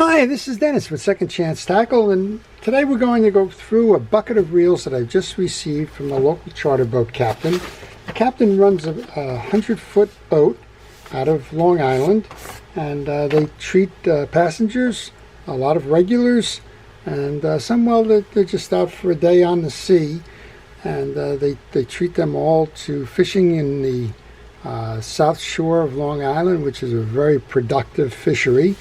Hi, this is Dennis with Second Chance Tackle, and today we're going to go through a bucket of reels that I just received from a local charter boat captain. The captain runs a 100-foot boat out of Long Island, and they treat passengers, a lot of regulars, and some, well, they're just out for a day on the sea, and they treat them all to fishing in the south shore of Long Island, which is a very productive fishery,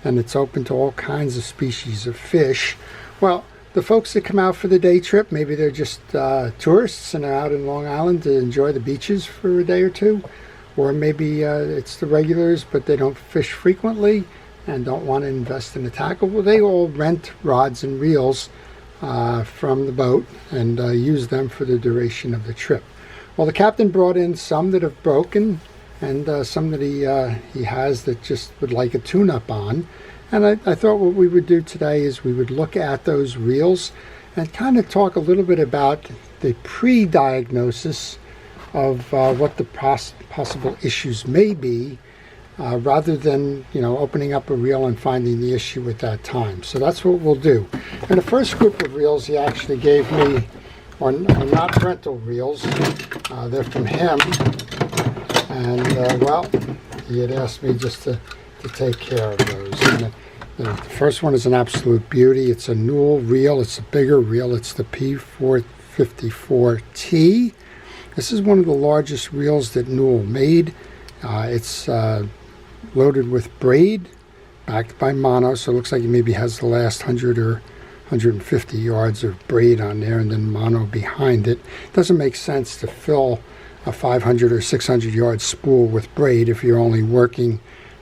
and it's open to all kinds of species of fish. Well, the folks that come out for the day trip, maybe they're just tourists and are out in Long Island to enjoy the beaches for a day or two, or maybe it's the regulars but they don't fish frequently and don't want to invest in the tackle. Well, they all rent rods and reels from the boat and use them for the duration of the trip. Well, the captain brought in some that have broken and some that he has that just would like a tune-up on. And I thought what we would do today is we would look at those reels and kind of talk a little bit about the pre-diagnosis of what the possible issues may be, rather than, you know, opening up a reel and finding the issue at that time. So that's what we'll do. And the first group of reels he actually gave me are not rental reels. They're from him. And, well, he had asked me just to take care of those. And the first one is an absolute beauty. It's a Newell reel. It's a bigger reel. It's the P454T. This is one of the largest reels that Newell made. It's loaded with braid, backed by mono, so it looks like it maybe has the last 100 or 150 yards of braid on there and then mono behind it. It doesn't make sense to fill a 500 or 600 yard spool with braid if you're only working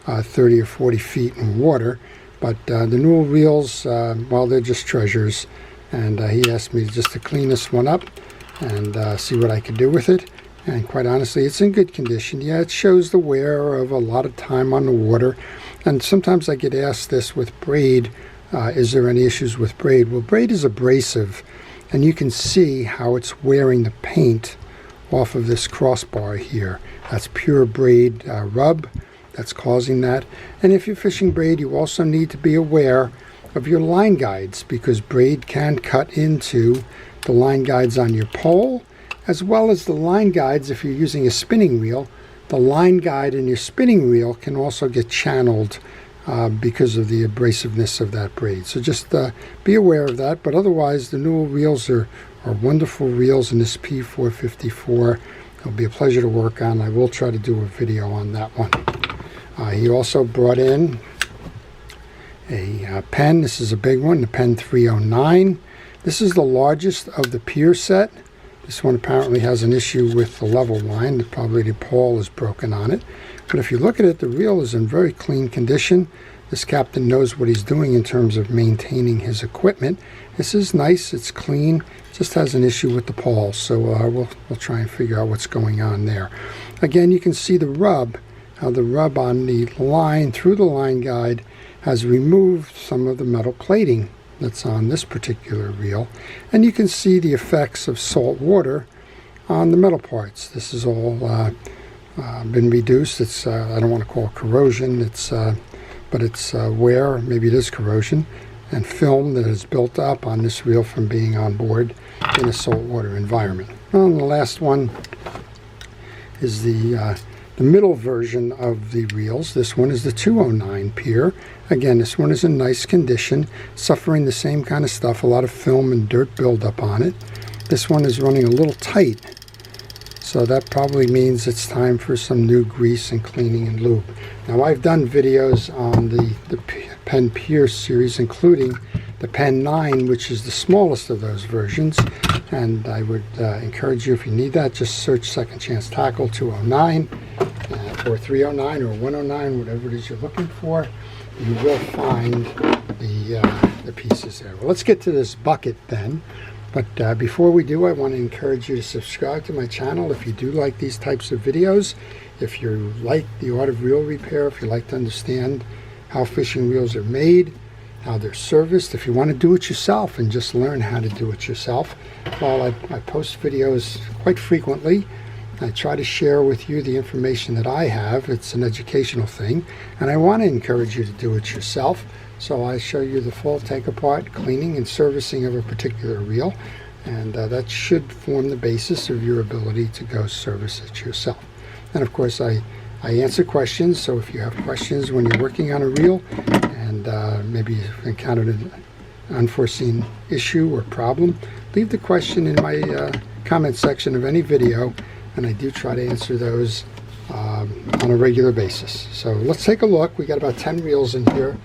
30 or 40 feet in water. But the Newell reels, well, they're just treasures, and he asked me just to clean this one up and see what I could do with it. And quite honestly, it's in good condition. Yeah, it shows the wear of a lot of time on the water, and sometimes I get asked this with braid, is there any issues with braid? Well, braid is abrasive, and you can see how it's wearing the paint off of this crossbar here. That's pure braid rub that's causing that. And if you're fishing braid, you also need to be aware of your line guides, because braid can cut into the line guides on your pole, as well as the line guides if you're using a spinning reel. The line guide in your spinning reel can also get channeled because of the abrasiveness of that braid. So just be aware of that. But otherwise, the Newell reels are wonderful reels in this P454. It'll be a pleasure to work on. I will try to do a video on that one. He also brought in a pen. This is a big one, the Pen 309. This is the largest of the pier set. This one apparently has an issue with the level line. Probably the pawl is broken on it. But if you look at it, the reel is in very clean condition. This captain knows what he's doing in terms of maintaining his equipment. This is nice, it's clean, just has an issue with the pawl. So we'll try and figure out what's going on there. Again, you can see the rub, how the rub on the line through the line guide has removed some of the metal plating that's on this particular reel, and you can see the effects of salt water on the metal parts. This is all been reduced. It's I don't want to call it corrosion, but it's wear, maybe it is corrosion, and film that has built up on this reel from being on board in a saltwater environment. Well, and the last one is the middle version of the reels. This one is the 209 pier. Again, this one is in nice condition, suffering the same kind of stuff, a lot of film and dirt buildup on it. This one is running a little tight, so that probably means it's time for some new grease and cleaning and lube. Now, I've done videos on the Pen Pier series, including the Pen 9, which is the smallest of those versions, and I would encourage you, if you need that, just search Second Chance Tackle 209 or 309 or 109, whatever it is you're looking for. You will find the pieces there. Well, let's get to this bucket then. But before we do, I want to encourage you to subscribe to my channel if you do like these types of videos. If you like the art of reel repair, if you like to understand how fishing reels are made, how they're serviced, if you want to do it yourself and just learn how to do it yourself, well, I post videos quite frequently I try to share with you the information that I have. It's an educational thing, and I want to encourage you to do it yourself. So I show you the full take apart, cleaning, and servicing of a particular reel, and that should form the basis of your ability to go service it yourself. And of course, I answer questions, so if you have questions when you're working on a reel and maybe you've encountered an unforeseen issue or problem, leave the question in my comment section of any video, and I do try to answer those on a regular basis. So let's take a look. We got about 10 reels in here.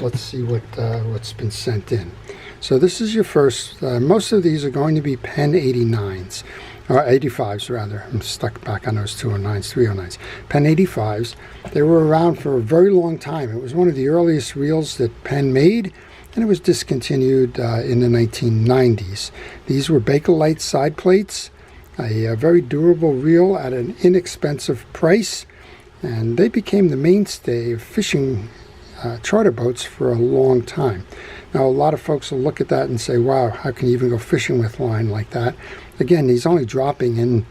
Let's see what's been sent in. So this is your first. Most of these are going to be Pen 89s. Or 85s rather. I'm stuck back on those 209s, 309s. Pen 85s. They were around for a very long time. It was one of the earliest reels that Penn made, and it was discontinued in the 1990s. These were Bakelite side plates, a very durable reel at an inexpensive price, and they became the mainstay of fishing charter boats for a long time. Now, a lot of folks will look at that and say, wow, how can you even go fishing with line like that? Again, he's only dropping in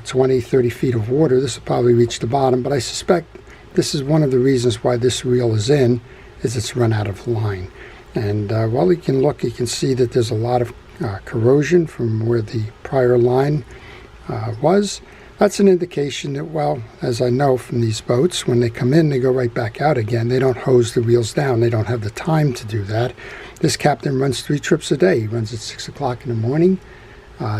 20, 30 feet of water. This will probably reach the bottom, but I suspect this is one of the reasons why this reel is in, is it's run out of line. And while you can look, you can see that there's a lot of corrosion from where the prior line was. That's an indication that, well, as I know from these boats, when they come in, they go right back out again. They don't hose the reels down. They don't have the time to do that. This captain runs 3 trips a day. He runs at 6 o'clock in the morning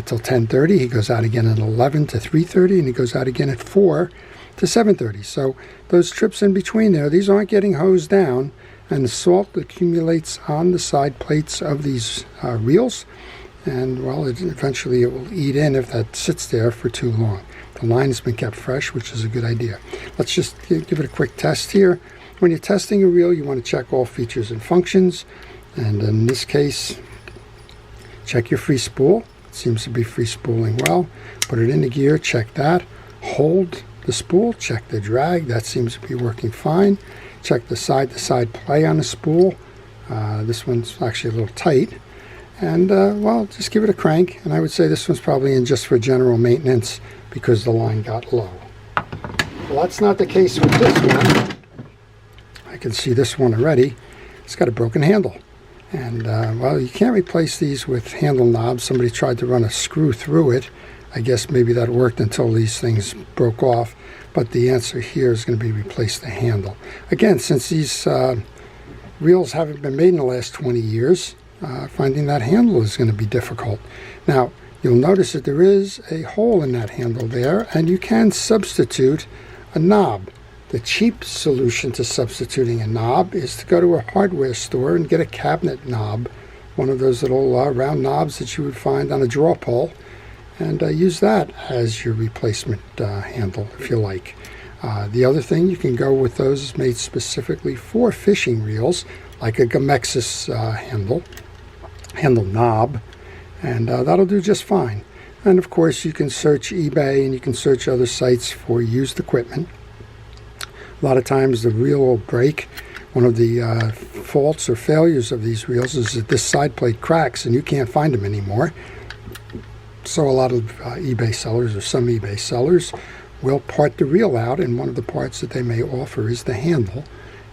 till 10:30. He goes out again at 11 to 3:30, and he goes out again at 4 to 7:30. So those trips in between there, these aren't getting hosed down, and the salt accumulates on the side plates of these reels, and, well, eventually it will eat in if that sits there for too long. The line has been kept fresh, which is a good idea. Let's just give it a quick test here. When you're testing a reel, you want to check all features and functions. And in this case, check your free spool. It seems to be free spooling well. Put it into gear, check that. Hold the spool, check the drag. That seems to be working fine. Check the side-to-side play on the spool. This one's actually a little tight. And, well, just give it a crank. And I would say this one's probably in just for general maintenance, because the line got low. Well, that's not the case with this one. I can see this one already. It's got a broken handle. And, well, you can't replace these with handle knobs. Somebody tried to run a screw through it. I guess maybe that worked until these things broke off. But the answer here is going to be replace the handle. Again, since these reels haven't been made in the last 20 years, finding that handle is going to be difficult. Now, you'll notice that there is a hole in that handle there, and you can substitute a knob. The cheap solution to substituting a knob is to go to a hardware store and get a cabinet knob, one of those little round knobs that you would find on a draw pull, and use that as your replacement handle, if you like. The other thing, you can go with those made specifically for fishing reels, like a Gamexus handle knob, and that'll do just fine. And of course, you can search eBay and you can search other sites for used equipment. A lot of times the reel will break. One of the faults or failures of these reels is that this side plate cracks and you can't find them anymore. So a lot of eBay sellers, or some eBay sellers, will part the reel out, and one of the parts that they may offer is the handle.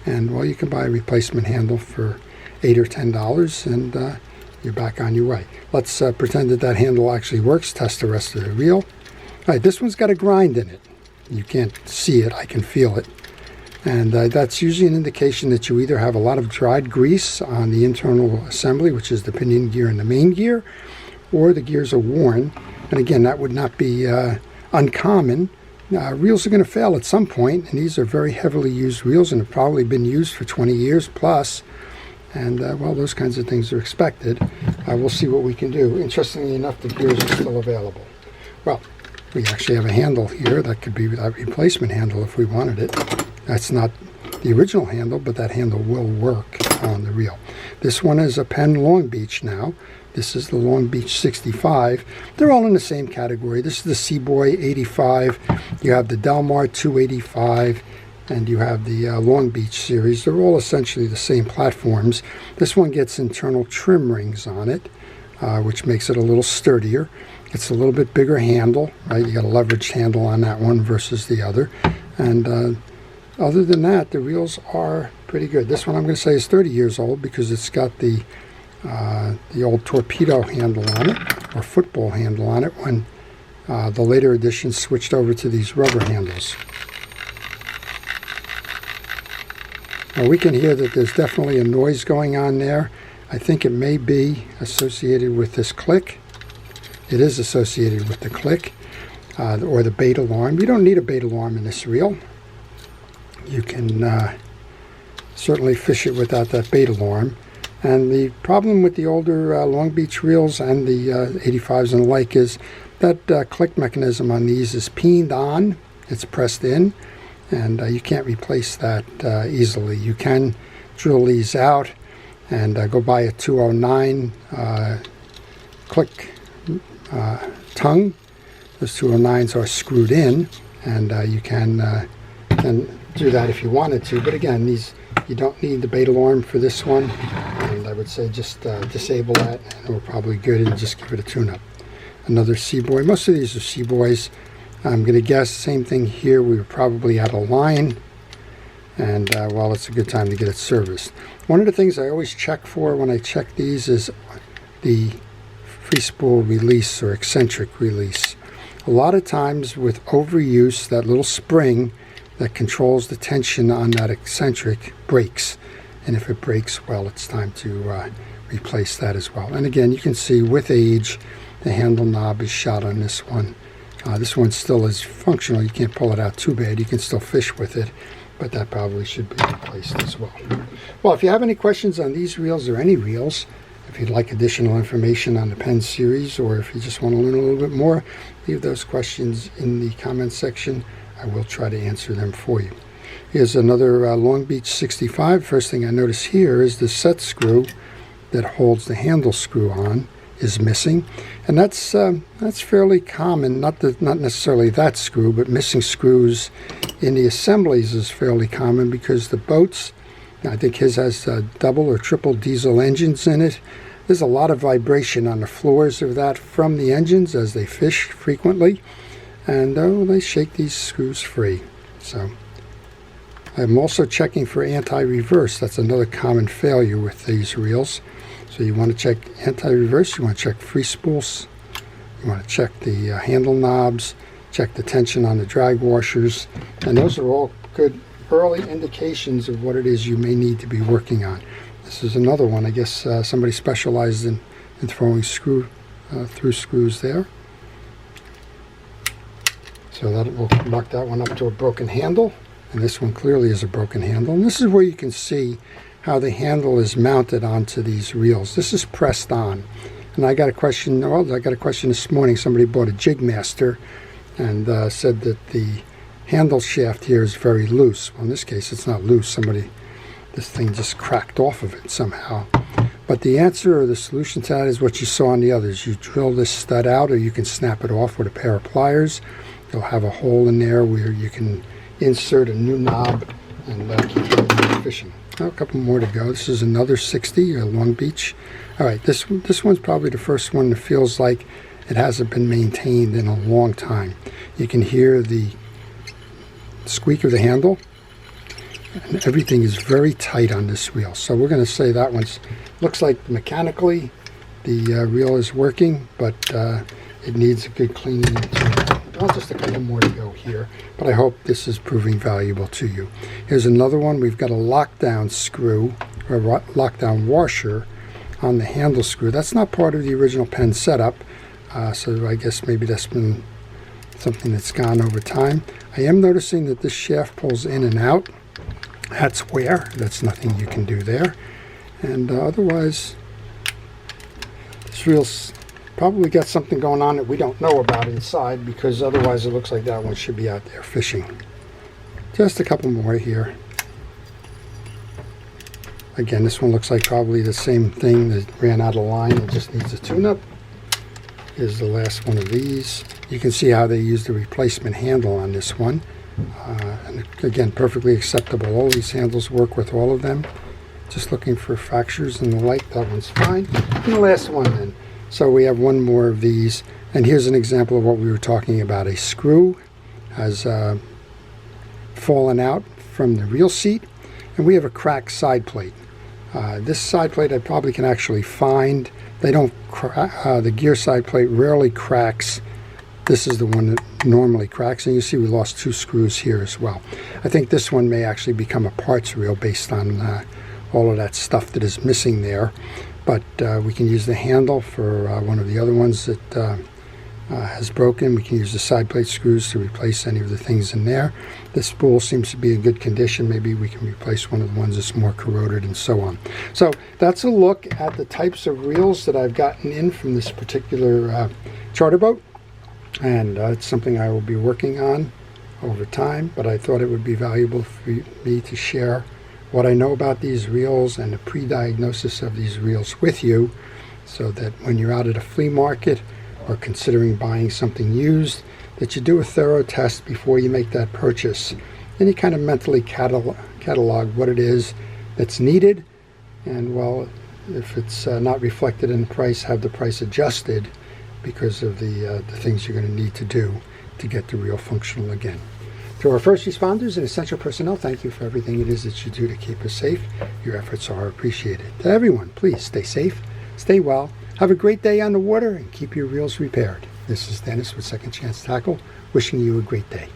And, well, you can buy a replacement handle for $8 or $10, and you're back on your way. Let's pretend that that handle actually works. Test the rest of the reel. All right, this one's got a grind in it. You can't see it. I can feel it. And that's usually an indication that you either have a lot of dried grease on the internal assembly, which is the pinion gear and the main gear, or the gears are worn. And again, that would not be uncommon. Reels are going to fail at some point, and these are very heavily used reels and have probably been used for 20 years plus. And, well, those kinds of things are expected. We'll see what we can do. Interestingly enough, the gears are still available. Well, we actually have a handle here. That could be that replacement handle if we wanted it. That's not the original handle, but that handle will work on the reel. This one is a Penn Long Beach now. This is the Long Beach 65. They're all in the same category. This is the Seaboy 85. You have the Delmar 285. And you have the Long Beach series. They're all essentially the same platforms. This one gets internal trim rings on it, which makes it a little sturdier. It's a little bit bigger handle, right? You got a leveraged handle on that one versus the other. And other than that, the reels are pretty good. This one I'm going to say is 30 years old because it's got the old torpedo handle on it, or football handle on it, when the later editions switched over to these rubber handles. Now we can hear that there's definitely a noise going on there. I think it may be associated with this click. It is associated with the click or the bait alarm. You don't need a bait alarm in this reel. You can certainly fish it without that bait alarm. And the problem with the older Long Beach reels and the 85s and the like is that click mechanism on these is peened on. It's pressed in, and you can't replace that easily. You can drill these out and go buy a 209 click tongue. Those 209s are screwed in, and you can do that if you wanted to. But again, these, you don't need the bait alarm for this one, and I would say just disable that, and we're probably good, and just give it a tune-up. Another Seaboy. Most of these are Seaboys. I'm going to guess same thing here. We were probably out of line, and well, it's a good time to get it serviced. One of the things I always check for when I check these is the free spool release or eccentric release. A lot of times with overuse, that little spring that controls the tension on that eccentric breaks, and if it breaks, well, it's time to replace that as well. And again, you can see with age the handle knob is shot on this one. This one still is functional. You can't pull it out too bad. You can still fish with it, but that probably should be replaced as well. Well, if you have any questions on these reels or any reels, if you'd like additional information on the Penn series, or if you just want to learn a little bit more, leave those questions in the comments section. I will try to answer them for you. Here's another Long Beach 65. First thing I notice here is the set screw that holds the handle screw on is missing, and that's fairly common. Not necessarily that screw, but missing screws in the assemblies is fairly common because the boats, I think his has double or triple diesel engines in it. There's a lot of vibration on the floors of that from the engines as they fish frequently, and they shake these screws free. So I'm also checking for anti-reverse. That's another common failure with these reels. So you want to check anti-reverse, you want to check free spools, you want to check the handle knobs, check the tension on the drag washers, and those are all good early indications of what it is you may need to be working on. This is another one. I guess somebody specialized in throwing through screws there. So that will mark that one up to a broken handle, and this one clearly is a broken handle. And this is where you can see how the handle is mounted onto these reels. This is pressed on, and I got a question. Well, I got a question this morning. Somebody bought a Jig Master and said that the handle shaft here is very loose. Well, in this case, it's not loose. This thing just cracked off of it somehow. But the answer or the solution to that is what you saw on the others. You drill this stud out, or you can snap it off with a pair of pliers. You'll have a hole in there where you can insert a new knob and keep it fishing. A couple more to go. This is another 60, Long Beach. All right, this one's probably the first one that feels like it hasn't been maintained in a long time. You can hear the squeak of the handle, and everything is very tight on this reel. So we're going to say that one looks like mechanically the reel is working, but it needs a good cleaning. Well, just a couple more to go here, but I hope this is proving valuable to you. Here's another one. We've got a lockdown screw, or lockdown washer on the handle screw. That's not part of the original Penn setup, so I guess maybe that's been something that's gone over time. I am noticing that this shaft pulls in and out. That's wear. That's nothing you can do there. And otherwise, this reel's probably got something going on that we don't know about inside, because otherwise it looks like that one should be out there fishing. Just a couple more here. Again, this one looks like probably the same thing that ran out of line and just needs a tune-up. Here's the last one of these. You can see how they used the replacement handle on this one. And again, perfectly acceptable. All these handles work with all of them. Just looking for fractures and the like. That one's fine. And the last one then. So we have one more of these, and here's an example of what we were talking about. A screw has fallen out from the reel seat, and we have a cracked side plate. This side plate I probably can actually find. They don't the gear side plate rarely cracks. This is the one that normally cracks, and you see we lost 2 screws here as well. I think this one may actually become a parts reel based on all of that stuff that is missing there. But we can use the handle for one of the other ones that has broken. We can use the side plate screws to replace any of the things in there. This spool seems to be in good condition. Maybe we can replace one of the ones that's more corroded and so on. So that's a look at the types of reels that I've gotten in from this particular charter boat. And it's something I will be working on over time, but I thought it would be valuable for me to share what I know about these reels and the pre-diagnosis of these reels with you, so that when you're out at a flea market or considering buying something used, that you do a thorough test before you make that purchase, and you kind of mentally catalog what it is that's needed, and well, if it's not reflected in the price, have the price adjusted because of the things you're going to need to do to get the reel functional again. To our first responders and essential personnel, thank you for everything it is that you do to keep us safe. Your efforts are appreciated. To everyone, please stay safe, stay well, have a great day on the water, and keep your reels repaired. This is Dennis with Second Chance Tackle, wishing you a great day.